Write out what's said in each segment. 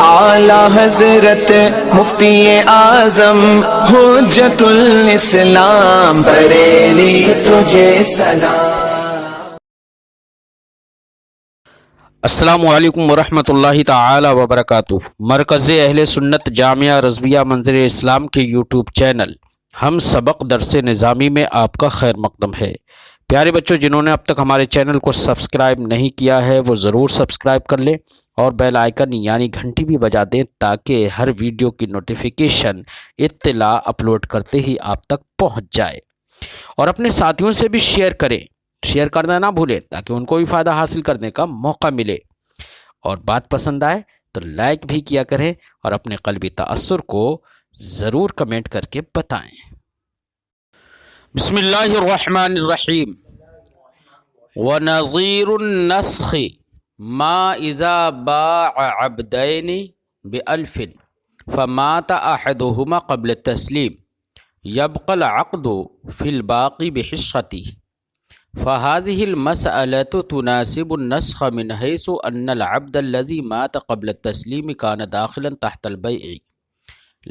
اعلی حضرت مفتی اعظم حجت الاسلام بریلی تجھے سلام۔ السلام علیکم ورحمۃ اللہ تعالی وبرکاتہ۔ مرکز اہل سنت جامعہ رضویہ منظر اسلام کے یوٹیوب چینل ہم سبق درس نظامی میں آپ کا خیر مقدم ہے۔ پیارے بچوں، جنہوں نے اب تک ہمارے چینل کو سبسکرائب نہیں کیا ہے وہ ضرور سبسکرائب کر لیں اور بیل آئیکن یعنی گھنٹی بھی بجا دیں تاکہ ہر ویڈیو کی نوٹیفیکیشن اطلاع اپلوڈ کرتے ہی آپ تک پہنچ جائے، اور اپنے ساتھیوں سے بھی شیئر کریں، شیئر کرنا نہ بھولیں تاکہ ان کو بھی فائدہ حاصل کرنے کا موقع ملے، اور بات پسند آئے تو لائک بھی کیا کریں اور اپنے قلبی تأثر کو ضرور کمنٹ کر کے بتائیں۔ بسم اللہ الرحمن الرحیم۔ وَنَظِيرُ النَّسْخِ مَا إِذَا بَاعَ عَبْدَيْنِ بِأَلْفٍ فَمَاتَ أَحَدُهُمَا قَبْلَ التَّسْلِيمِ يَبْقَى الْعَقْدُ فِي الْبَاقِ بِحِصَّتِهِ فهذه المسألة تناسب النسخ من حيث أن العبد الذي مات قبل التسليم كان داخلا تحت البيع،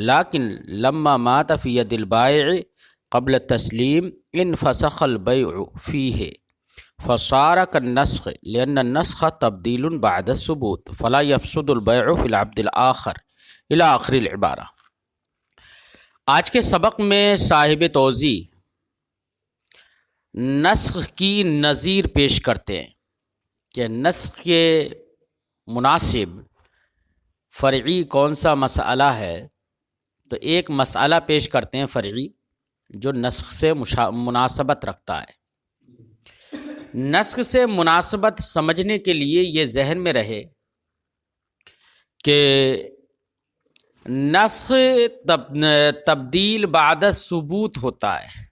لكن لما مات في يد البائع قبل التسليم انفسخ البيع فيه فصار كالنسخ، لأن النسخ تبديل بعد الثبوت فلا يفسد البيع في العبد الآخر إلى آخر العبارة۔ آج کے سبق میں صاحب توضیح نسخ کی نظیر پیش کرتے ہیں کہ نسخ کے مناسب فرعی کون سا مسئلہ ہے، تو ایک مسئلہ پیش کرتے ہیں فرعی جو نسخ سے مناسبت رکھتا ہے۔ نسخ سے مناسبت سمجھنے کے لیے یہ ذہن میں رہے کہ نسخ تبدیل بعد ثبوت ہوتا ہے۔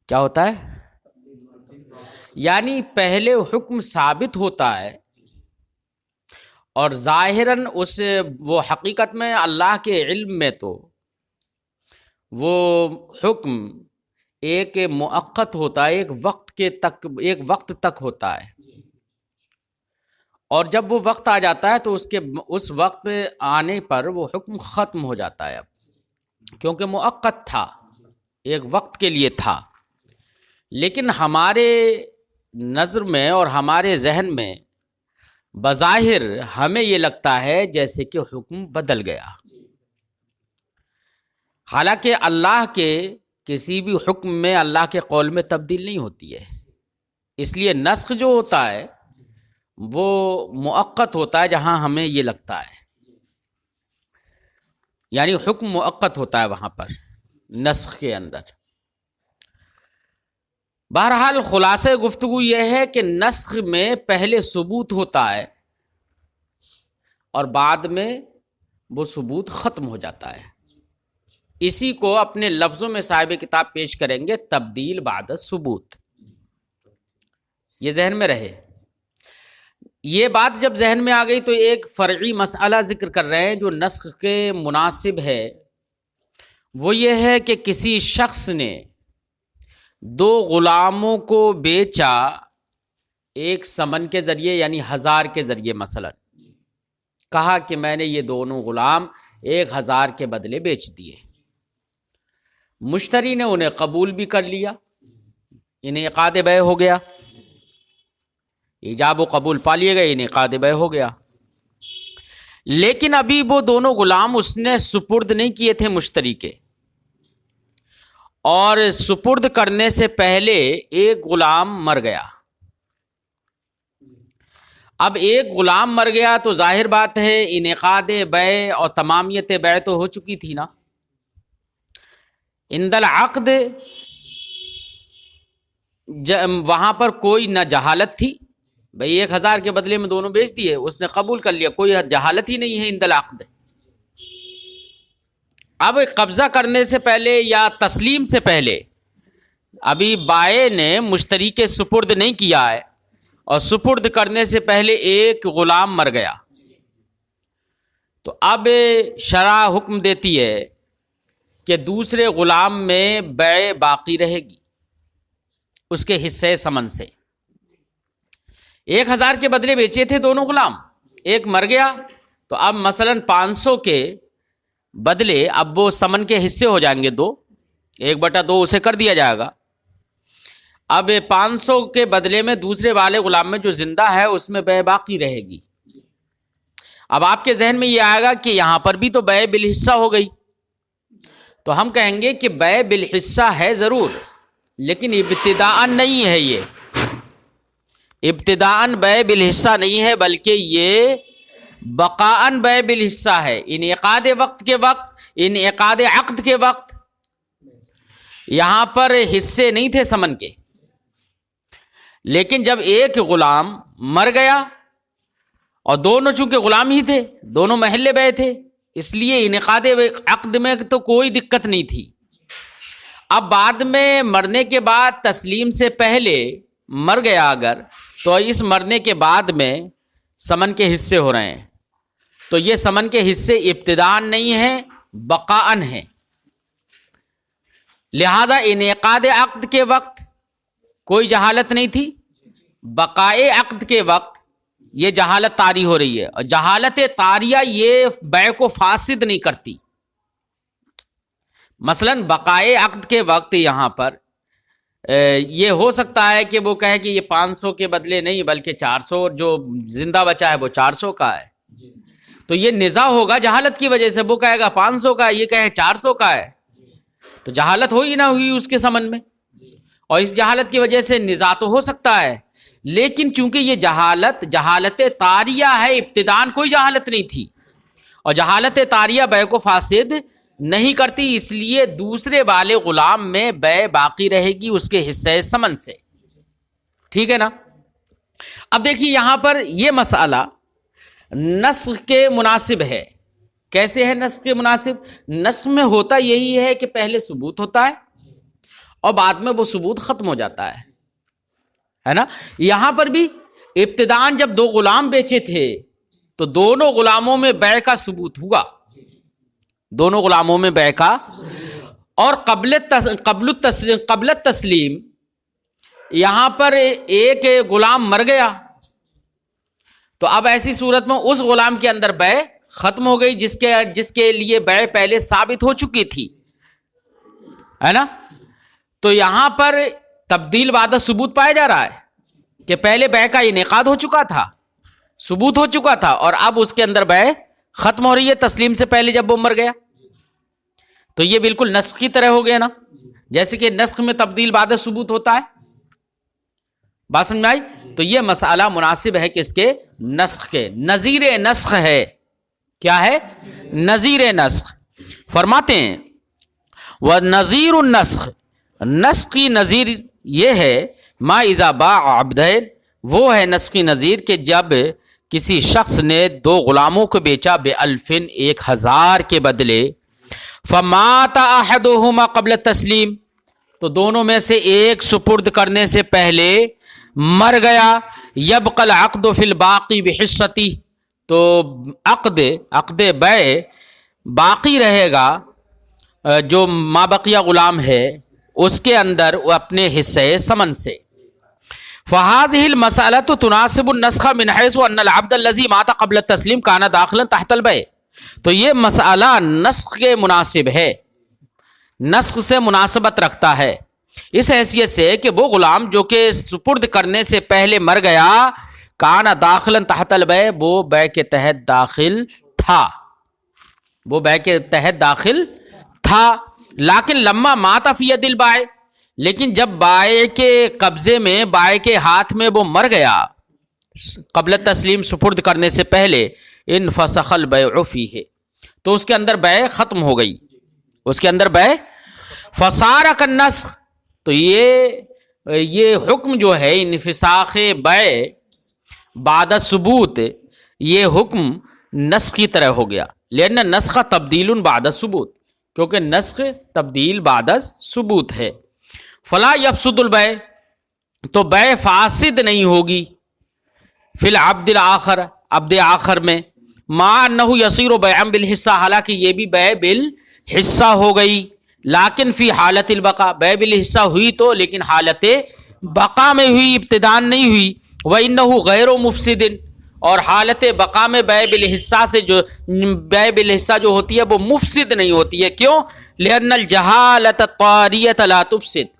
کیا ہوتا ہے؟ یعنی پہلے حکم ثابت ہوتا ہے اور ظاہراً وہ حقیقت میں اللہ کے علم میں تو وہ حکم ایک مؤقت ہوتا ہے، ایک وقت تک ہوتا ہے، اور جب وہ وقت آ جاتا ہے تو اس وقت آنے پر وہ حکم ختم ہو جاتا ہے، اب کیونکہ مؤقت تھا، ایک وقت کے لیے تھا۔ لیکن ہمارے نظر میں اور ہمارے ذہن میں بظاہر ہمیں یہ لگتا ہے جیسے کہ حکم بدل گیا، حالانکہ اللہ کے کسی بھی حکم میں، اللہ کے قول میں تبدیل نہیں ہوتی ہے۔ اس لیے نسخ جو ہوتا ہے وہ مؤقت ہوتا ہے جہاں ہمیں یہ لگتا ہے، یعنی حکم مؤقت ہوتا ہے وہاں پر نسخ کے اندر۔ بہرحال خلاصہ گفتگو یہ ہے کہ نسخ میں پہلے ثبوت ہوتا ہے اور بعد میں وہ ثبوت ختم ہو جاتا ہے۔ اسی کو اپنے لفظوں میں صاحب کتاب پیش کریں گے، تبدیل بعد ثبوت۔ یہ ذہن میں رہے۔ یہ بات جب ذہن میں آ گئی تو ایک فرعی مسئلہ ذکر کر رہے ہیں جو نسخ کے مناسب ہے۔ وہ یہ ہے کہ کسی شخص نے دو غلاموں کو بیچا ایک ثمن کے ذریعے، یعنی 1000 کے ذریعے، مثلا کہا کہ میں نے یہ دونوں غلام 1000 کے بدلے بیچ دیے۔ مشتری نے انہیں قبول بھی کر لیا، انعقاد بیع ہو گیا، ایجاب و قبول پا لیے گئے، انعقاد بیع ہو گیا۔ لیکن ابھی وہ دونوں غلام اس نے سپرد نہیں کیے تھے مشتری کے، اور سپرد کرنے سے پہلے ایک غلام مر گیا۔ اب ایک غلام مر گیا تو ظاہر بات ہے انعقاد بیع اور تمامیت بیع تو ہو چکی تھی نا۔ عند العقد وہاں پر کوئی نہ جہالت تھی، بھئی 1000 کے بدلے میں دونوں بیچ دیے، اس نے قبول کر لیا، کوئی جہالت ہی نہیں ہے عند العقد۔ اب قبضہ کرنے سے پہلے یا تسلیم سے پہلے ابھی بائع نے مشتری کے سپرد نہیں کیا ہے، اور سپرد کرنے سے پہلے ایک غلام مر گیا، تو اب شرع حکم دیتی ہے کہ دوسرے غلام میں بیع باقی رہے گی اس کے حصے ثمن سے۔ 1000 کے بدلے بیچے تھے دونوں غلام، ایک مر گیا تو اب مثلاً 500 کے بدلے اب وہ سمن کے حصے ہو جائیں گے 2، 1/2 اسے کر دیا جائے گا۔ اب 500 کے بدلے میں دوسرے والے غلام میں جو زندہ ہے اس میں بے باقی رہے گی۔ اب آپ کے ذہن میں یہ آئے گا کہ یہاں پر بھی تو بے بالحصہ ہو گئی، تو ہم کہیں گے کہ بے بالحصہ ہے ضرور، لیکن ابتداءً نہیں ہے، یہ ابتداءً بے بالحصہ نہیں ہے، بلکہ یہ بقاءً بے بالحصہ ہے۔ انعقاد وقت کے وقت، انعقاد عقد کے وقت یہاں پر حصے نہیں تھے سمن کے، لیکن جب ایک غلام مر گیا اور دونوں چونکہ غلام ہی تھے، دونوں محل بے تھے، اس لیے انعقاد عقد میں تو کوئی دقت نہیں تھی۔ اب بعد میں مرنے کے بعد تسلیم سے پہلے مر گیا اگر، تو اس مرنے کے بعد میں سمن کے حصے ہو رہے ہیں، تو یہ سمن کے حصے ابتداءً نہیں ہیں، بقاءً ہیں۔ لہذا انعقاد عقد کے وقت کوئی جہالت نہیں تھی، بقائے عقد کے وقت یہ جہالت طاری ہو رہی ہے، اور جہالت طاریہ یہ بیع کو فاسد نہیں کرتی۔ مثلاً بقائے عقد کے وقت یہاں پر یہ ہو سکتا ہے کہ وہ کہے کہ یہ 500 کے بدلے نہیں بلکہ 400، جو زندہ بچا ہے وہ 400 کا ہے، تو یہ نزاع ہوگا جہالت کی وجہ سے۔ وہ کہے گا 500 کا ہے، یہ کہے 400 کا ہے، تو جہالت ہوئی نہ ہوئی اس کے سمن میں، اور اس جہالت کی وجہ سے نزاع تو ہو سکتا ہے، لیکن چونکہ یہ جہالت طاریہ ہے، ابتداءً کوئی جہالت نہیں تھی، اور جہالت طاریہ بیع کو فاسد نہیں کرتی، اس لیے دوسرے والے غلام میں بیع باقی رہے گی اس کے حصے سمن سے۔ ٹھیک ہے نا؟ اب دیکھیے یہاں پر یہ مسئلہ نسخ کے مناسب ہے۔ کیسے ہے نسخ کے مناسب؟ نسخ میں ہوتا یہی ہے کہ پہلے ثبوت ہوتا ہے اور بعد میں وہ ثبوت ختم ہو جاتا ہے نا؟ یہاں پر بھی ابتداءً جب 2 غلام بیچے تھے تو دونوں غلاموں میں بیع کا ثبوت ہوا، دونوں غلاموں میں بیع کا، اور قبل التسلیم یہاں پر ایک غلام مر گیا، تو اب ایسی صورت میں اس غلام کے اندر بیع ختم ہو گئی جس کے لیے بیع پہلے ثابت ہو چکی تھی، ہے نا؟ تو یہاں پر تبدیل بعد ثبوت پایا جا رہا ہے کہ پہلے بیع کا انعقاد ہو چکا تھا، ثبوت ہو چکا تھا، اور اب اس کے اندر بیع ختم ہو رہی ہے تسلیم سے پہلے جب وہ مر گیا، تو یہ بالکل نسخ کی طرح ہو گیا نا، جیسے کہ نسخ میں تبدیل بعد ثبوت ہوتا ہے۔ بات سمجھ میں آئی؟ تو یہ مسئلہ مناسب ہے کہ اس کے نسخ کے، نظیر نسخ ہے۔ کیا ہے؟ نظیر نسخ۔ فرماتے ہیں وَنَظِيرُ النَّسْخِ، نسخ کی نظیر یہ ہے ما اذا باع عبدین، وہ ہے نسخ کی نظیر کہ جب کسی شخص نے 2 غلاموں کو بیچا بِأَلْفٍ 1000 کے بدلے، فَمَاتَ أَحَدُهُمَا قبل تسلیم، تو دونوں میں سے ایک سپرد کرنے سے پہلے مر گیا، يَبْقَى الْعَقْدُ فِي الْبَاقِي بِحِصَّتِهِ، تو عقد بیع باقی رہے گا جو مابقیہ غلام ہے اس کے اندر وہ اپنے حصے سمن سے۔ فَهَذِهِ الْمَسْأَلَةُ تُنَاسِبُ النَّسْخَ مِنْ حَيْثُ أَنَّ الْعَبْدَ الَّذِي مَاتَ قَبْلَ التَّسْلِيمِ كَانَ دَاخِلًا تَحْتَ الْبَيْعِ، تو یہ مسئلہ نسخ کے مناسب ہے، نسخ سے مناسبت رکھتا ہے، اس حیثیت سے کہ وہ غلام جو کہ سپرد کرنے سے پہلے مر گیا، کانا داخلاً تحت البیع، وہ بیع کے تحت داخل تھا، وہ بیع کے تحت داخل تھا، لیکن لما مات فی ید البائع، لیکن جب بائع کے قبضے میں، بائع کے ہاتھ میں وہ مر گیا قبل تسلیم سپرد کرنے سے پہلے، انفسخ البیع فیہ، تو اس کے اندر بیع ختم ہو گئی، اس کے اندر بیع فصار کالنسخ، تو یہ حکم جو ہے انفساخ بیع بعد ثبوت، یہ حکم نسخ کی طرح ہو گیا، لأن نسخ تبدیل بعد ثبوت، کیونکہ نسخ تبدیل بعد ثبوت ہے۔ فلا یفسد البیع، تو بیع فاسد نہیں ہوگی، فی العبد الآخر، عبد آخر میں، مع انہ یصیر بیعا بالحصہ، حالانکہ یہ بھی بیع بالحصہ ہو گئی، لیکن فی حالت البقاء، بیع بالحصہ ہوئی تو لیکن حالت بقا میں ہوئی، ابتداء نہیں ہوئی، وَإِنَّهُ غَيْرُ مُفْسِدٍ، اور حالت بقا میں بیع بالحصہ سے جو بیع بالحصہ جو ہوتی ہے وہ مفسد نہیں ہوتی ہے. کیوں؟ لأن الجہالۃ الطاریۃ لا تفسد،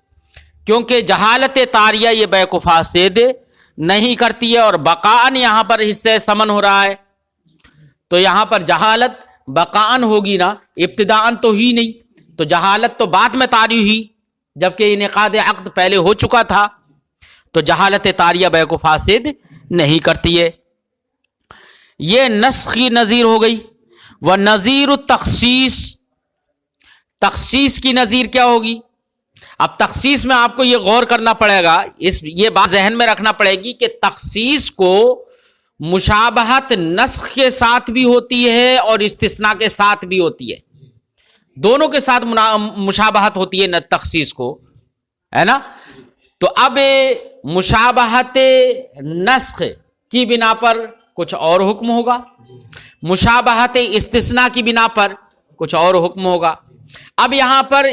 کیونکہ جہالت طاریہ یہ بیع کو فاسد نہیں کرتی ہے. اور بقاءً یہاں پر حصہ ثمن ہو رہا ہے تو یہاں پر جہالت بقاءً ہوگی نا، ابتداءً تو ہی نہیں. تو جہالت تو بعد میں طاری ہوئی جبکہ انعقاد عقد پہلے ہو چکا تھا. تو جہالت طاریہ بیع کو فاسد نہیں کرتی ہے. یہ نسخ کی نظیر ہو گئی. ونظیر التخصیص، تخصیص کی نظیر کیا ہوگی؟ اب تخصیص میں آپ کو یہ غور کرنا پڑے گا، یہ بات ذہن میں رکھنا پڑے گی کہ تخصیص کو مشابہت نسخ کے ساتھ بھی ہوتی ہے اور استثناء کے ساتھ بھی ہوتی ہے. دونوں کے ساتھ مشابہت ہوتی ہے تخصیص کو، ہے نا. تو اب مشابہت نسخ کی بنا پر کچھ اور حکم ہوگا، مشابہت استثناء کی بنا پر کچھ اور حکم ہوگا. اب یہاں پر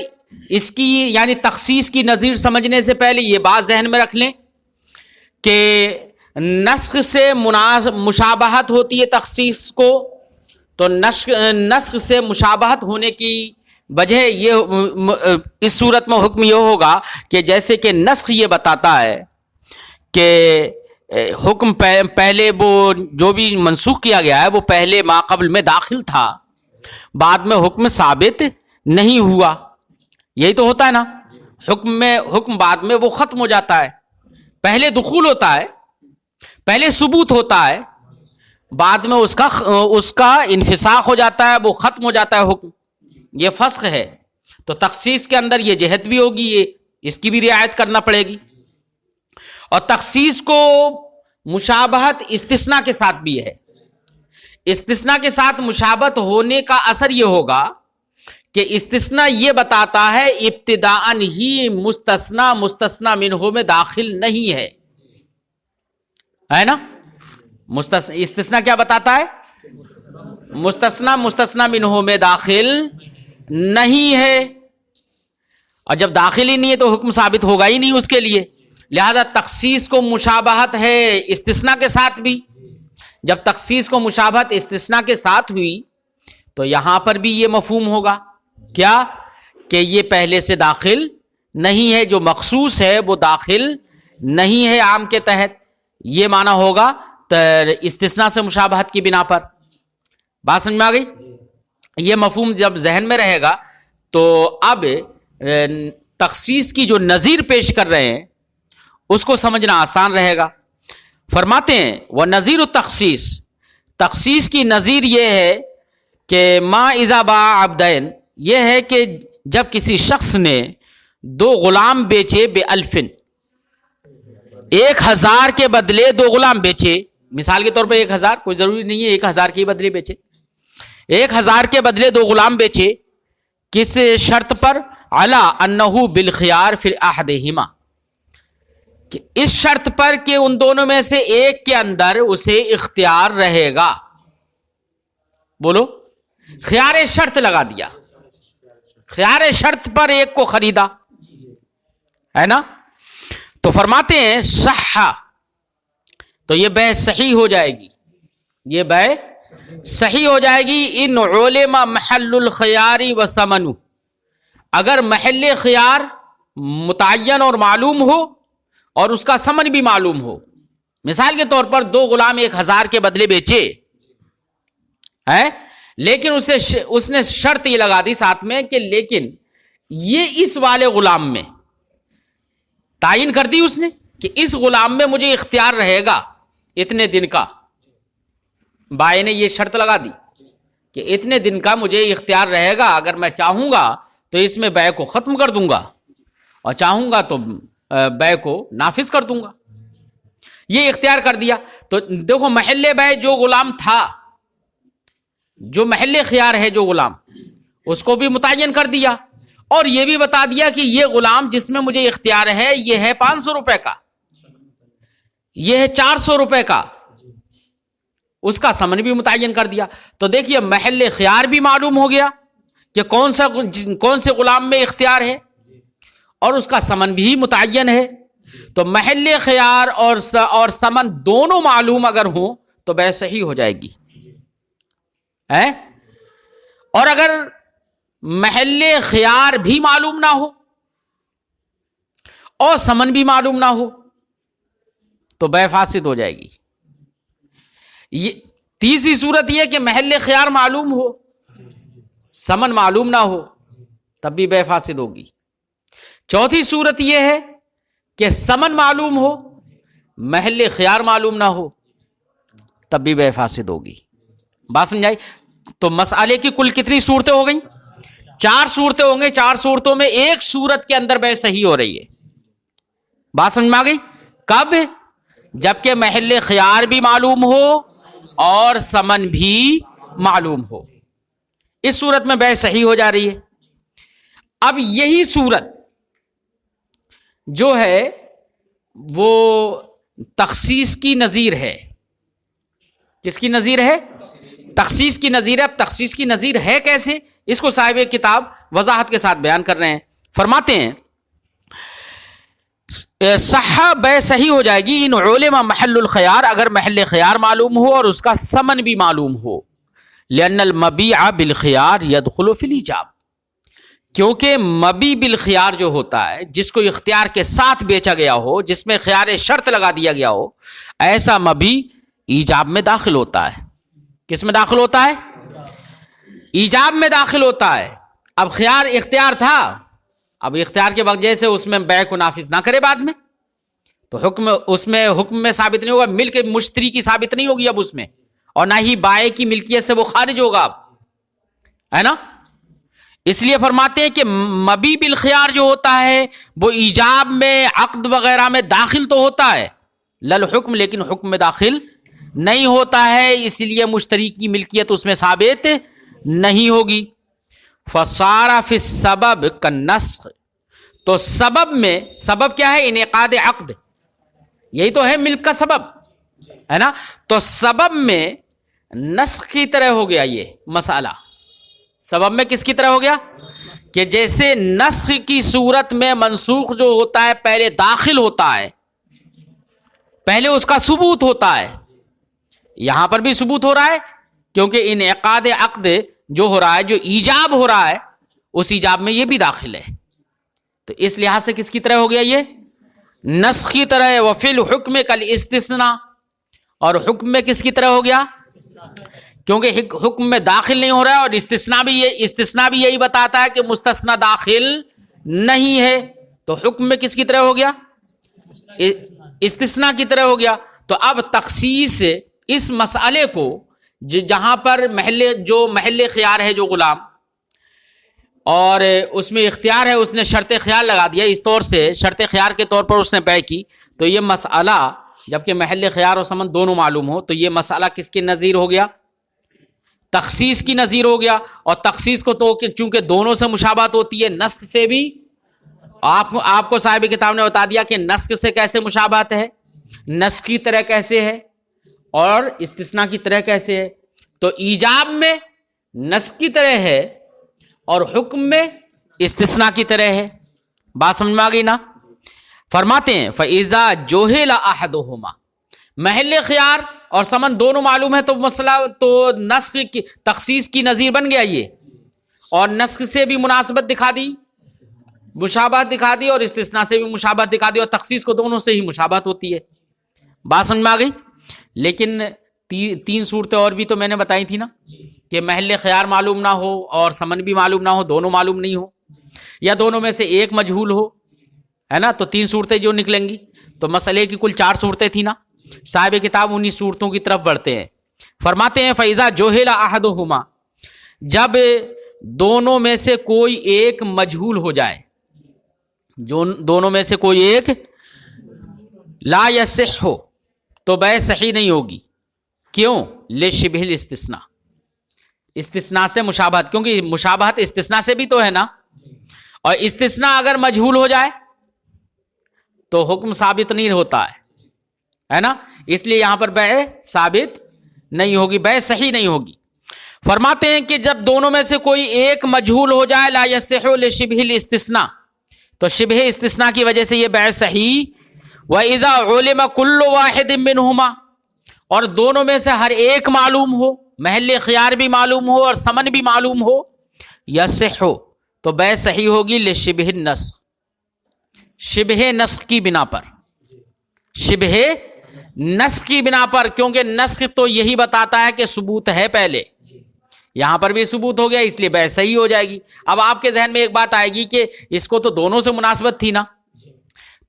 اس کی یعنی تخصیص کی نظیر سمجھنے سے پہلے یہ بات ذہن میں رکھ لیں کہ نسخ سے مشابہت ہوتی ہے تخصیص کو. تو نسخ سے مشابہت ہونے کی وجہ یہ اس صورت میں حکم یہ ہوگا کہ جیسے کہ نسخ یہ بتاتا ہے کہ حکم پہلے وہ جو بھی منسوخ کیا گیا ہے وہ پہلے ما قبل میں داخل تھا، بعد میں حکم ثابت نہیں ہوا. یہی تو ہوتا ہے نا، حکم بعد میں وہ ختم ہو جاتا ہے. پہلے دخول ہوتا ہے، پہلے ثبوت ہوتا ہے، بعد میں اس کا انفساخ ہو جاتا ہے، وہ ختم ہو جاتا ہے حکم. یہ فسخ ہے. تو تخصیص کے اندر یہ جہت بھی ہوگی، یہ اس کی بھی رعایت کرنا پڑے گی. اور تخصیص کو مشابہت استثناء کے ساتھ بھی ہے. استثناء کے ساتھ مشابہت ہونے کا اثر یہ ہوگا کہ استثناء یہ بتاتا ہے ابتداءً ہی مستثنی منہ میں داخل نہیں ہے نا. استثناء کیا بتاتا ہے؟ مستثنی منہ میں داخل نہیں ہے. اور جب داخل ہی نہیں ہے تو حکم ثابت ہوگا ہی نہیں اس کے لیے. لہذا تخصیص کو مشابہت ہے استثناء کے ساتھ بھی. جب تخصیص کو مشابہت استثناء کے ساتھ ہوئی تو یہاں پر بھی یہ مفہوم ہوگا کیا کہ یہ پہلے سے داخل نہیں ہے، جو مخصوص ہے وہ داخل نہیں ہے عام کے تحت. یہ معنی ہوگا استثناء سے مشابہت کی بنا پر. بات سمجھ میں آ گئی؟ یہ مفہوم جب ذہن میں رہے گا تو اب تخصیص کی جو نظیر پیش کر رہے ہیں اس کو سمجھنا آسان رہے گا. فرماتے ہیں وَنَظِيرُ التخصیص، تخصیص کی نظیر یہ ہے کہ ما اذا باع عبدین، یہ ہے کہ جب کسی شخص نے 2 غلام بیچے بِأَلْفٍ، 1000 کے بدلے 2 غلام بیچے. مثال کے طور پہ 1000، کوئی ضروری نہیں ہے 1000 کے بدلے بیچے. 1000 کے بدلے 2 غلام بیچے. کس شرط پر؟ علی انہ بالخیار فی احدہما، کہ اس شرط پر کہ ان دونوں میں سے ایک کے اندر اسے اختیار رہے گا. بولو، خیار شرط لگا دیا، خیار شرط پر ایک کو خریدا، ہے نا. تو فرماتے ہیں صح، تو یہ بیع صحیح ہو جائے گی، یہ بیع صحیح ہو جائے گی. ان علم محل الخیار و ثمنہ، اگر محل خیار متعین اور معلوم ہو اور اس کا ثمن بھی معلوم ہو. مثال کے طور پر 2 غلام 1000 کے بدلے بیچے ہیں، لیکن اس نے شرط یہ لگا دی ساتھ میں کہ لیکن یہ اس والے غلام میں تعین کر دی اس نے کہ اس غلام میں مجھے اختیار رہے گا اتنے دن کا. بائے نے یہ شرط لگا دی کہ اتنے دن کا مجھے اختیار رہے گا، اگر میں چاہوں گا تو اس میں بیع کو ختم کر دوں گا اور چاہوں گا تو بیع کو نافذ کر دوں گا. یہ اختیار کر دیا. تو دیکھو محل بیع جو غلام تھا، جو محل خیار ہے جو غلام، اس کو بھی متعین کر دیا اور یہ بھی بتا دیا کہ یہ غلام جس میں مجھے اختیار ہے یہ ہے 500 روپے کا، یہ ہے 400 روپے کا، اس کا ثمن بھی متعین کر دیا. تو دیکھیے محل خیار بھی معلوم ہو گیا کہ کون سے غلام میں اختیار ہے اور اس کا ثمن بھی متعین ہے. تو محل خیار اور ثمن دونوں معلوم اگر ہوں تو بیع صحیح ہو جائے گی ہے. اور اگر محل خیار بھی معلوم نہ ہو اور ثمن بھی معلوم نہ ہو تو بیع فاسد ہو جائے گی. یہ تیسری صورت یہ کہ محل خیار معلوم ہو ثمن معلوم نہ ہو تب بھی بیع فاسد ہوگی. چوتھی صورت یہ ہے کہ ثمن معلوم ہو محل خیار معلوم نہ ہو تب بھی بیع فاسد ہوگی. بات سمجھائی؟ تو مسئلے کی کل کتنی صورتیں ہو گئیں؟ 4 صورتیں ہوں گے. 4 صورتوں میں ایک صورت کے اندر بیع صحیح ہو رہی ہے. بات سمجھ میں آ گئی؟ کب؟ جبکہ محل خیار بھی معلوم ہو اور ثمن بھی معلوم ہو. اس صورت میں بیع صحیح ہو جا رہی ہے. اب یہی صورت جو ہے وہ تخصیص کی نظیر ہے. کس کی نظیر ہے؟ تخصیص کی نظیر ہے. اب تخصیص کی نظیر ہے کیسے؟ اس کو صاحب کتاب وضاحت کے ساتھ بیان کر رہے ہیں. فرماتے ہیں صحہ بیع صحیح ہو جائے گی ان علم محل الخیار، اگر محل خیار معلوم ہو اور اس کا ثمن بھی معلوم ہو. لأن المبیع بالخیار يدخل فی الایجاب، کیونکہ مبیع بالخیار جو ہوتا ہے جس کو اختیار کے ساتھ بیچا گیا ہو، جس میں خیار شرط لگا دیا گیا ہو، ایسا مبیع ایجاب میں داخل ہوتا ہے. کس میں داخل ہوتا ہے؟ ایجاب میں داخل ہوتا ہے. اب خیار اختیار تھا، اب اختیار کے وجہ سے اس میں بیع کو نافذ نہ کرے بعد میں تو حکم اس میں حکم میں ثابت نہیں ہوگا. ملک مشتری کی ثابت نہیں ہوگی اب اس میں، اور نہ ہی بائع کی ملکیت سے وہ خارج ہوگا اب، ہے نا. اس لیے فرماتے ہیں کہ مبیع بالخیار جو ہوتا ہے وہ ایجاب میں عقد وغیرہ میں داخل تو ہوتا ہے لل حکم، لیکن حکم میں داخل نہیں ہوتا ہے. اس لیے مشتری کی ملکیت اس میں ثابت نہیں ہوگی. فصار فی السبب کالنسخ، تو سبب میں، سبب کیا ہے؟ انعقاد عقد، یہی تو ہے ملک کا سبب، ہے نا. تو سبب میں نسخ کی طرح ہو گیا یہ مسئلہ. سبب میں کس کی طرح ہو گیا؟ کہ جیسے نسخ کی صورت میں منسوخ جو ہوتا ہے پہلے داخل ہوتا ہے، پہلے اس کا ثبوت ہوتا ہے. یہاں پر بھی ثبوت ہو رہا ہے کیونکہ انعقاد عقد جو ہو رہا ہے، جو ایجاب ہو رہا ہے، اس ایجاب میں یہ بھی داخل ہے. تو اس لحاظ سے کس کی طرح ہو گیا یہ؟ نسخ کی طرح ہے. وفی الحکم کالاستثناء، اور حکم میں کس کی طرح ہو گیا؟ کیونکہ حکم میں داخل نہیں ہو رہا ہے، اور استثناء بھی یہی بتاتا ہے کہ مستثنی داخل نہیں ہے. تو حکم میں کس کی طرح ہو گیا؟ استثناء کی طرح ہو گیا. تو اب تخصیص اس مسئلے کو جہاں پر محل خیار ہے جو غلام، اور اس میں اختیار ہے، اس نے شرط خیار لگا دیا، اس طور سے شرط خیار کے طور پر اس نے بیع کی، تو یہ مسئلہ جبکہ محل خیار اور ثمن دونوں معلوم ہو تو یہ مسئلہ کس کی نظیر ہو گیا؟ تخصیص کی نظیر ہو گیا. اور تخصیص کو تو چونکہ دونوں سے مشابہت ہوتی ہے، نسخ سے بھی آپ کو صاحب کتاب نے بتا دیا کہ نسخ سے کیسے مشابہت ہے، نسخ کی طرح کیسے ہے، اور استثناء کی طرح کیسے ہے. تو ایجاب میں نسخ کی طرح ہے اور حکم میں استثناء کی طرح ہے. بات سمجھ میں آ گئی نا. فرماتے ہیں فَإِذَا جُهِلَ أَحَدُهُمَا، محل خیار اور ثمن دونوں معلوم ہے تو مسئلہ تو نسخ کی تخصیص کی نظیر بن گیا یہ، اور نسخ سے بھی مناسبت دکھا دی، مشابہت دکھا دی، اور استثناء سے بھی مشابہت دکھا دی، اور تخصیص کو دونوں سے ہی مشابہت ہوتی ہے. بات سمجھ میں آ گئی. لیکن 3 صورتیں اور بھی تو میں نے بتائی تھی نا، کہ محل خیار معلوم نہ ہو اور ثمن بھی معلوم نہ ہو، دونوں معلوم نہیں ہو، یا دونوں میں سے ایک مجہول ہو، ہے نا. تو 3 صورتیں جو نکلیں گی، تو مسئلے کی کل 4 صورتیں تھیں نا. صاحب کتاب انہی صورتوں کی طرف بڑھتے ہیں. فرماتے ہیں فَإِذَا جُهِلَ أَحَدُهُمَا، جب دونوں میں سے کوئی ایک مجہول ہو جائے، جو دونوں میں سے کوئی ایک لا یصح ہو، تو بیع صحیح نہیں ہوگی. کیوں؟ لشبہ الاستثناء، استثناء سے مشابہت، کیونکہ مشابہت استثناء سے بھی تو ہے نا. اور استثناء اگر مجہول ہو جائے تو حکم ثابت نہیں ہوتا ہے نا. اس لیے یہاں پر بیع ثابت نہیں ہوگی، بیع صحیح نہیں ہوگی. فرماتے ہیں کہ جب دونوں میں سے کوئی ایک مجہول ہو جائے لا یصح لشبہ الاستثناء، تو شبہ استثناء کی وجہ سے یہ بیع صحیح. وَإِذَا عُلِمَ كُلُّ وَاحِدٍ مِّنْهُمَا، اور دونوں میں سے ہر ایک معلوم ہو، محل خیار بھی معلوم ہو اور ثمن بھی معلوم ہو، یصح تو بیع صحیح ہوگی لشبہ النسخ، شبہ نسخ کی بنا پر، شبہ نسخ کی بنا پر، کیونکہ نسخ تو یہی بتاتا ہے کہ ثبوت ہے پہلے، یہاں پر بھی ثبوت ہو گیا اس لیے بیع صحیح ہو جائے گی۔ اب آپ کے ذہن میں ایک بات آئے گی کہ اس کو تو دونوں سے مناسبت تھی نا،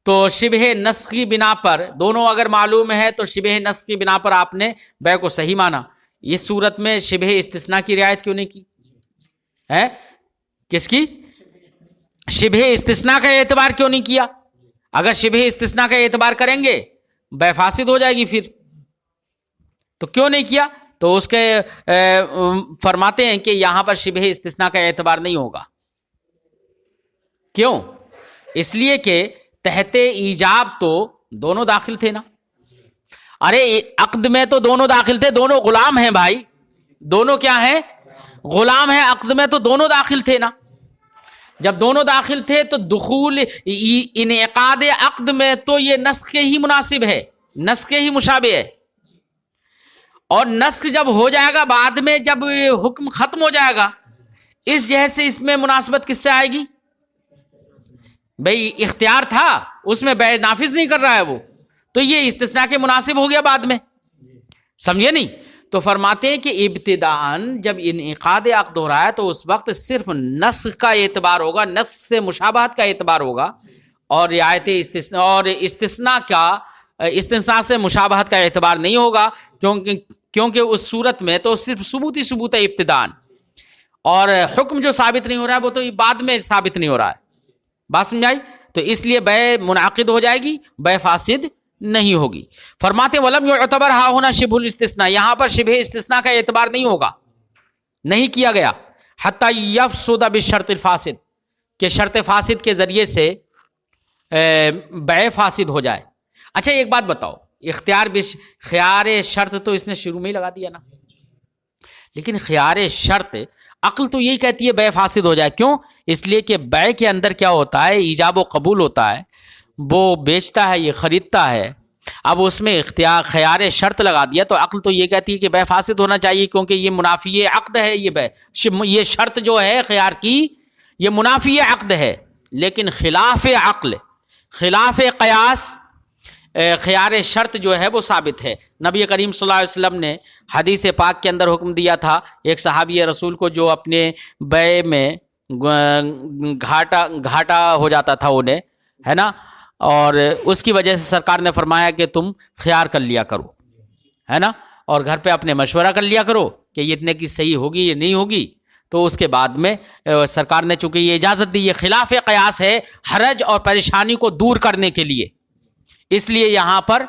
تو شبہ نسخ کی بنا پر دونوں اگر معلوم ہے تو شبہ نسخ کی بنا پر آپ نے بیع کو صحیح مانا، اس صورت میں شبہ استثناء کی رعایت کیوں نہیں کی ہے؟ کس کی؟ شبہ استثناء کا اعتبار کیوں نہیں کیا؟ اگر شبہ استثناء کا اعتبار کریں گے بیع فاسد ہو جائے گی، پھر تو کیوں نہیں کیا؟ تو اس کے فرماتے ہیں کہ یہاں پر شبہ استثناء کا اعتبار نہیں ہوگا۔ کیوں؟ اس لیے کہ تحت ایجاب تو دونوں داخل تھے نا، ارے عقد میں تو دونوں داخل تھے، دونوں غلام ہیں بھائی، دونوں کیا ہیں؟ غلام ہیں، عقد میں تو دونوں داخل تھے نا، جب دونوں داخل تھے تو دخول انعقاد عقد میں تو یہ نسخ کے ہی مناسب ہے، نسخ کے ہی مشابہ ہے، اور نسخ جب ہو جائے گا بعد میں جب حکم ختم ہو جائے گا، اس جہت سے اس میں مناسبت کس سے آئے گی؟ بھئی اختیار تھا اس میں بیع نافذ نہیں کر رہا ہے وہ، تو یہ استثناء کے مناسب ہو گیا بعد میں، سمجھے نہیں؟ تو فرماتے ہیں کہ ابتداءً جب انعقاد عقد ہو رہا ہے تو اس وقت صرف نسخ کا اعتبار ہوگا، نسخ سے مشابہت کا اعتبار ہوگا، اور رعایت استثناء اور استثناء سے مشابہت کا اعتبار نہیں ہوگا، کیونکہ اس صورت میں تو صرف ثبوت ہی ثبوت ہے ابتداءً، اور حکم جو ثابت نہیں ہو رہا ہے وہ تو بعد میں ثابت نہیں ہو رہا ہے، بات سمجھ آئی؟ تو اس لیے بیع منعقد ہو جائے گی، بیع فاسد نہیں ہوگی۔ فرماتے ولم یعتبر ہا ہونا شبہ الاستثناء، یہاں پر شبہ استثناء کا اعتبار نہیں ہوگا، نہیں کیا گیا، حتی یفسد بالشرط الفاسد، کہ شرط فاسد کے ذریعے سے بیع فاسد ہو جائے۔ اچھا ایک بات بتاؤ، خیار شرط تو اس نے شروع میں ہی لگا دیا نا، لیکن خیار شرط عقل تو یہی کہتی ہے بیع فاسد ہو جائے، کیوں؟ اس لیے کہ بیع کے اندر کیا ہوتا ہے؟ ایجاب و قبول ہوتا ہے، وہ بیچتا ہے، یہ خریدتا ہے، اب اس میں خیار شرط لگا دیا تو عقل تو یہ کہتی ہے کہ بیع فاسد ہونا چاہیے، کیونکہ یہ منافی عقد ہے، یہ بیع، یہ شرط جو ہے خیار کی یہ منافی عقد ہے، لیکن خلاف عقل، خلاف قیاس خیار شرط جو ہے وہ ثابت ہے۔ نبی کریم صلی اللہ علیہ وسلم نے حدیث پاک کے اندر حکم دیا تھا ایک صحابی رسول کو جو اپنے بیع میں گھاٹا ہو جاتا تھا انہیں، ہے نا، اور اس کی وجہ سے سرکار نے فرمایا کہ تم خیار کر لیا کرو، ہے نا، اور گھر پہ اپنے مشورہ کر لیا کرو کہ یہ اتنے کی صحیح ہوگی یا نہیں ہوگی۔ تو اس کے بعد میں سرکار نے چونکہ یہ اجازت دی، یہ خلاف قیاس ہے، حرج اور پریشانی کو دور کرنے کے لیے، اس لیے یہاں پر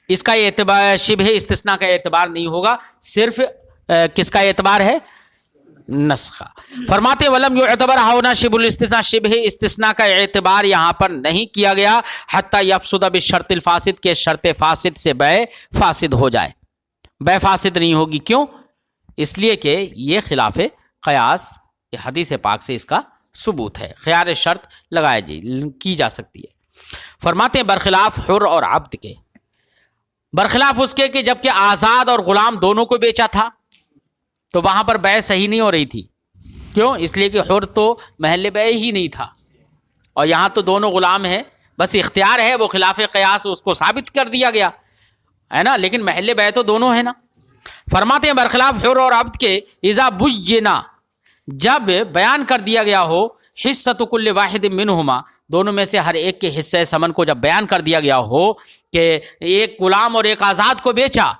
اس کا اعتبار شبہ استثناء کا اعتبار نہیں ہوگا، صرف کس کا اعتبار ہے؟ نسخ۔ فرماتے ولم یعتبر ہونا شبہ الاستثناء، شبہ استثناء کا اعتبار یہاں پر نہیں کیا گیا، حتی یفسد بالشرط الفاسد، کے شرط فاسد سے بیع فاسد ہو جائے، بیع فاسد نہیں ہوگی، کیوں؟ اس لیے کہ یہ خلاف قیاس حدیث پاک سے اس کا ثبوت ہے، خیار شرط لگایا کی جا سکتی ہے۔ فرماتے ہیں برخلاف حر اور عبد کے، برخلاف اس کے کہ جبکہ آزاد اور غلام دونوں کو بیچا تھا تو وہاں پر بیع صحیح نہیں ہو رہی تھی، کیوں؟ اس لیے کہ حر تو محل بیع ہی نہیں تھا، اور یہاں تو دونوں غلام ہیں، بس اختیار ہے وہ خلاف قیاس اس کو ثابت کر دیا گیا ہے نا، لیکن محل بیع تو دونوں ہیں نا۔ فرماتے ہیں برخلاف حر اور عبد کے اذا بینا، جب بیان کر دیا گیا ہو حصۃ کل واحد منہما، دونوں میں سے ہر ایک کے حصے ثمن کو جب بیان کر دیا گیا ہو کہ ایک غلام اور ایک آزاد کو بیچا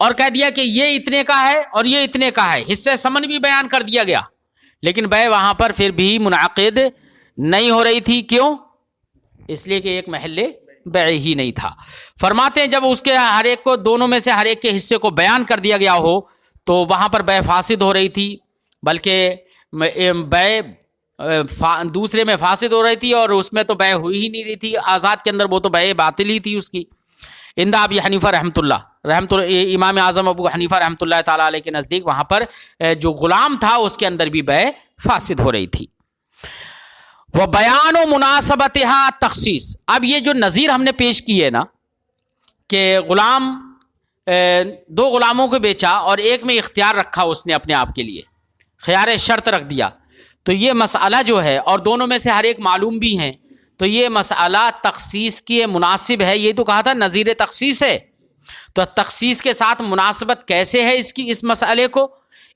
اور کہہ دیا کہ یہ اتنے کا ہے اور یہ اتنے کا ہے، حصے ثمن بھی بیان کر دیا گیا، لیکن بیع وہاں پر پھر بھی منعقد نہیں ہو رہی تھی، کیوں؟ اس لیے کہ ایک محل بیع ہی نہیں تھا۔ فرماتے ہیں جب اس کے ہر ایک کو، دونوں میں سے ہر ایک کے حصے کو بیان کر دیا گیا ہو تو وہاں پر بیع فاسد ہو رہی تھی، بلکہ بیع دوسرے میں فاسد ہو رہی تھی، اور اس میں تو بیع ہوئی ہی نہیں رہی تھی، آزاد کے اندر وہ تو بیع باطل ہی تھی اس کی۔ عند ابی حنیفہ رحمۃ اللہ، امام اعظم ابو حنیفہ رحمۃ اللہ تعالیٰ علیہ کے نزدیک وہاں پر جو غلام تھا اس کے اندر بھی بیع فاسد ہو رہی تھی۔ وہ بیان و مناسبتها تخصیص، اب یہ جو نظیر ہم نے پیش کی ہے نا، کہ غلام دو غلاموں کو بیچا اور ایک میں اختیار رکھا اس نے اپنے آپ کے لیے، خیار شرط رکھ دیا، تو یہ مسئلہ جو ہے، اور دونوں میں سے ہر ایک معلوم بھی ہیں، تو یہ مسئلہ تخصیص کے مناسب ہے. یہ تو کہا تھا نظیر تخصیص ہے، تو تخصیص کے ساتھ مناسبت کیسے ہے اس مسئلے کو،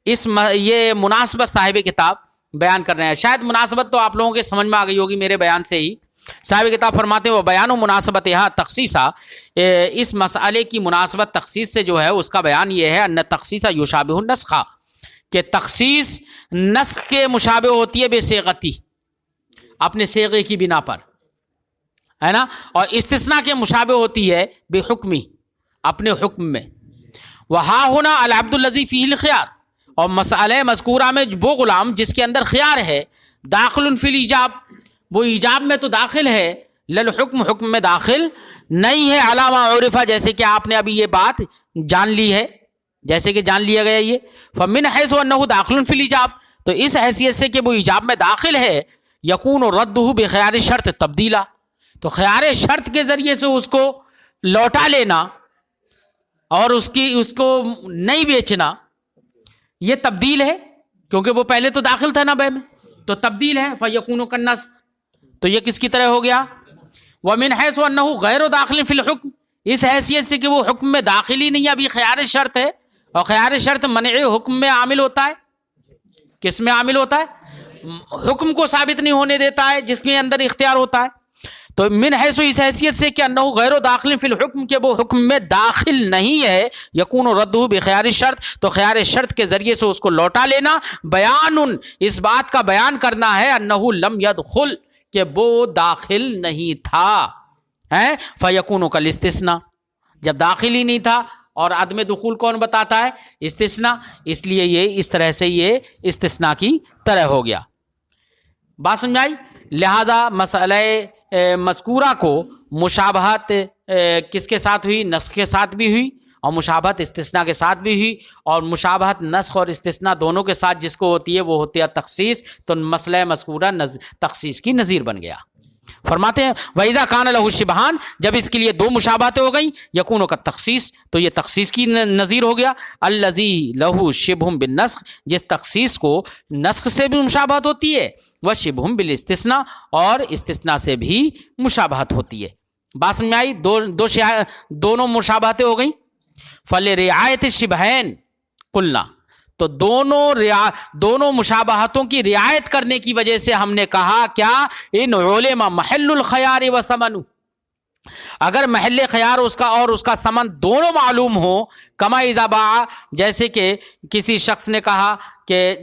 یہ مناسبت صاحب کتاب بیان کر رہے ہیں. شاید مناسبت تو آپ لوگوں کے سمجھ میں آ گئی ہوگی میرے بیان سے ہی. صاحب کتاب فرماتے ہیں وہ بیان و مناسبت یہاں تخصیصہ، اس مسئلے کی مناسبت تخصیص سے جو ہے اس کا بیان یہ ہے ان تخصیصہ یشابہ النسخ، کہ تخصیص نسخ کے مشابہ ہوتی ہے بے صیغتی، اپنے صیغے کی بنا پر، ہے نا، اور استثناء کے مشابہ ہوتی ہے بے حکمی، اپنے حکم میں. وہا ہونا العبد الذی فیہ الخیار، اور مسئلہ مذکورہ میں وہ غلام جس کے اندر خیار ہے، داخل فی الایجاب، وہ ایجاب میں تو داخل ہے، للحکم، حکم میں داخل نہیں ہے. علامہ عرفہ، جیسے کہ آپ نے ابھی یہ بات جان لی ہے، جیسے کہ جان لیا گیا یہ. فمن حیث انہ داخل فی الایجاب، تو اس حیثیت سے کہ وہ ایجاب میں داخل ہے، یکون ردہ بخیار شرط تبدیلا، تو خیار شرط کے ذریعے سے اس کو لوٹا لینا اور اس کو نہیں بیچنا، یہ تبدیل ہے، کیونکہ وہ پہلے تو داخل تھا نا بے میں، تو تبدیل ہے. فیکون کالنسخ، تو یہ کس کی طرح ہو گیا؟ ومن حیث انہ غیر داخل فی الحکم، اس حیثیت سے کہ وہ حکم میں داخل ہی نہیں ہے، ابھی خیار شرط ہے، اور خیار شرط منع حکم میں عامل ہوتا ہے. کس میں عامل ہوتا ہے؟ حکم کو ثابت نہیں ہونے دیتا ہے جس کے اندر اختیار ہوتا ہے. تو من حیث، اس حیثیت سے کہ انہ غیر داخل فی الحکم، کہ وہ حکم میں داخل نہیں ہے، یکون ردہ بخیار شرط، تو خیار شرط کے ذریعے سے اس کو لوٹا لینا. بیان، اس بات کا بیان کرنا ہے، انہ لم یدخل، کہ وہ داخل نہیں تھا. فیکون کالاستثناء، جب داخل ہی نہیں تھا، اور عدم دخول کون بتاتا ہے؟ استثناء، اس لیے یہ اس طرح سے یہ استثناء کی طرح ہو گیا. بات سمجھ آئی؟ لہذا مسئلہ مذکورہ کو مشابہت کس کے ساتھ ہوئی؟ نسخ کے ساتھ بھی ہوئی، اور مشابہت استثناء کے ساتھ بھی ہوئی، اور مشابہت نسخ اور استثناء دونوں کے ساتھ جس کو ہوتی ہے وہ ہوتی ہے تخصیص. تو مسئلہ مذکورہ تخصیص کی نظیر بن گیا. فرماتے ہیں وَإِذَا كَانَ لَهُ شِبْهَانِ، جب اس کے لیے دو مشابہتیں ہو گئیں، یکون کالتخصیص، تو یہ تخصیص کی نظیر ہو گیا. الذی لہ شبہ بالنسخ، جس تخصیص کو نسخ سے بھی مشابہت ہوتی ہے، وشبہ بالاستثناء، اور استثناء سے بھی مشابہت ہوتی ہے. بات سمجھ میں آئی؟ دونوں مشابہتیں ہو گئیں. فَلِرِعَایَةِ الشِّبْہَیْن قُلْنَا، تو دونوں مشابہتوں کی رعایت کرنے کی وجہ سے ہم نے کہا کیا؟ ان علم محل الخیار و ثمن، اگر محل خیار اس کا اور اس کا ثمن دونوں معلوم ہو، کما اذا باع، جیسے کہ کسی شخص نے کہا کہ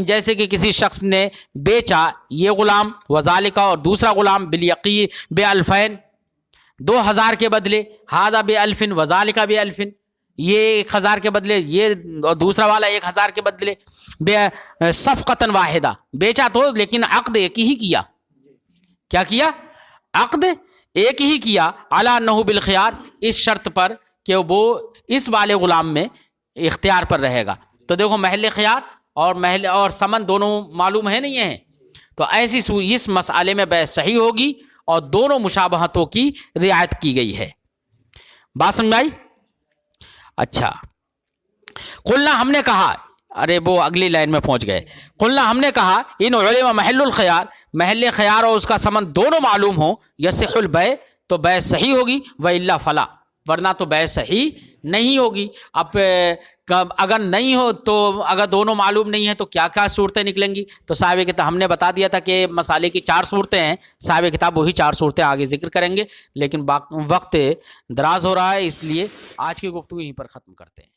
جیسے کہ کسی شخص نے بیچا یہ غلام وذالک، اور دوسرا غلام بالیقی بألفین، 2000 کے بدلے، ہذا بألف وذالک بألف، یہ 1000 کے بدلے، یہ اور دوسرا والا 1000 کے بدلے، صفقۃ واحدہ، بیچا تو لیکن عقد ایک ہی کیا. کیا کیا؟ عقد ایک ہی کیا. علی انہ بالخیار، اس شرط پر کہ وہ اس والے غلام میں اختیار پر رہے گا. تو دیکھو محل خیار اور ثمن دونوں معلوم ہے نہیں ہیں، تو ایسی اس مسئلے میں بیع صحیح ہوگی اور دونوں مشابہتوں کی رعایت کی گئی ہے. بات سمجھ آئی؟ اچھا، قلنا، ہم نے کہا، ارے وہ اگلی لائن میں پہنچ گئے. قلنا، ہم نے کہا ان علم محل الخیار، محل خیار اور اس کا ثمن دونوں معلوم ہو، یصح البیع، تو بیع صحیح ہوگی، والا فلا، ورنہ تو بیع صحیح نہیں ہوگی. اب اگر نہیں ہو تو اگر دونوں معلوم نہیں ہیں تو کیا کیا صورتیں نکلیں گی؟ تو صاحب کتاب ہم نے بتا دیا تھا کہ مسئلے کی 4 صورتیں ہیں. صاحب کتاب وہی 4 صورتیں آگے ذکر کریں گے، لیکن وقت دراز ہو رہا ہے، اس لیے آج کی گفتگو یہیں پر ختم کرتے ہیں.